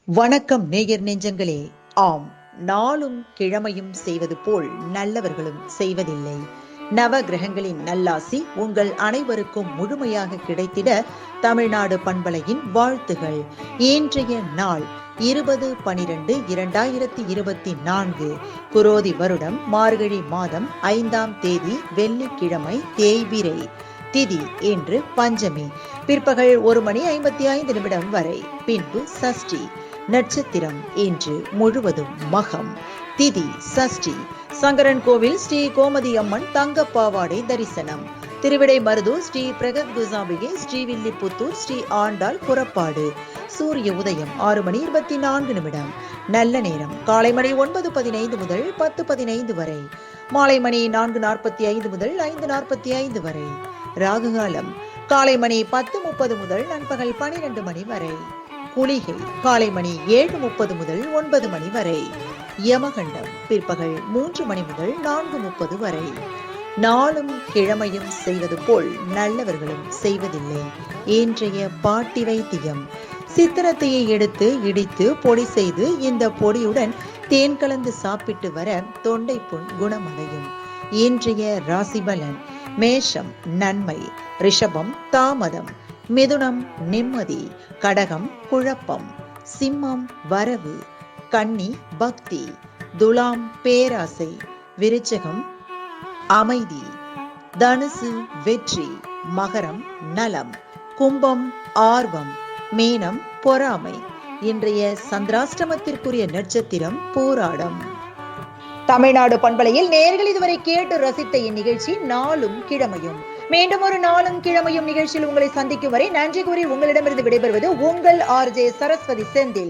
வணக்கம் நேயர் நெஞ்சங்களே. ஆம், நாளும் கிழமையும் செய்வது போல் நல்லவர்களும் செய்வதில்லை. நவ கிரகங்களின் நல்லாசி உங்கள் அனைவருக்கும் முழுமையாக கிடைத்திட தமிழ்நாடு பண்பலையின் வாழ்த்துகள். இன்றைய நாள் 20/12/2024 குரோதி வருடம் மார்கழி மாதம் 5ஆம் தேதி வெள்ளிக்கிழமை, தேய்பிறை திதி இன்று பஞ்சமி, பிற்பகல் 1:55 வரை. பின்பு சஷ்டி நட்சத்திரம் இன்று முழுவதும் மகம், திதி சஷ்டி. சங்கரன் கோவில் ஸ்ரீ கோமதி அம்மன் தங்கப்பாவாடை தரிசனம். திருவிடை மருதூர் ஸ்ரீ பிரகத் குசாம்பிகை, ஸ்ரீவில்லிபுத்தூர் ஸ்ரீ ஆண்டாள் புறப்பாடு. சூரிய உதயம் 6:24. நல்ல நேரம் காலை மணி 9:15 முதல் 10:15 வரை. மாலை மணி 4:45 முதல் 5:45 வரை. ராகுகாலம் காலை மணி 10:30 முதல் நண்பகல் 12 மணி வரை. குளிகை காலை மணி 7:30 முதல் 9 மணி வரை. யமகண்டம் பிற்பகல் 3 மணி முதல் 4:30 வரை. நாளும் கிழமையும் செய்வது போல் நல்லவர்களும் செய்வதில்லை. இன்றைய பாட்டி வைத்தியம். சித்திரத்தையை எடுத்து இடித்து பொடி செய்து இந்த பொடியுடன் தேன் கலந்து சாப்பிட்டு வர தொண்டை புண் குணமடையும். இன்றைய ராசி பலன்: மேஷம் நன்மை, ரிஷபம் தாமதம், மிதுனம் நிம்மதி, கடகம் குழப்பம், சிம்மம் வரவு, கன்னி பக்தி, துலாம் பேராசை, விருச்சகம் அமைதி, தனுசு வெற்றி, மகரம் நலம், கும்பம் ஆர்வம், மீனம் பொறாமை. இன்றைய சந்திராஷ்டமத்திற்குரிய நட்சத்திரம் போராடம். தமிழ்நாடு பண்பலையில் நேயர்கள் இதுவரை கேட்டு ரசித்த இந்நிகழ்ச்சி நாளும் கிழமையும். மீண்டும் ஒரு நாளும் கிழமையும் நிகழ்ச்சியில் உங்களை சந்திக்கும் வரை நன்றி கூறி உங்களிடமிருந்து விடைபெறுவது உங்கள் RJ சரஸ்வதி செந்தில்.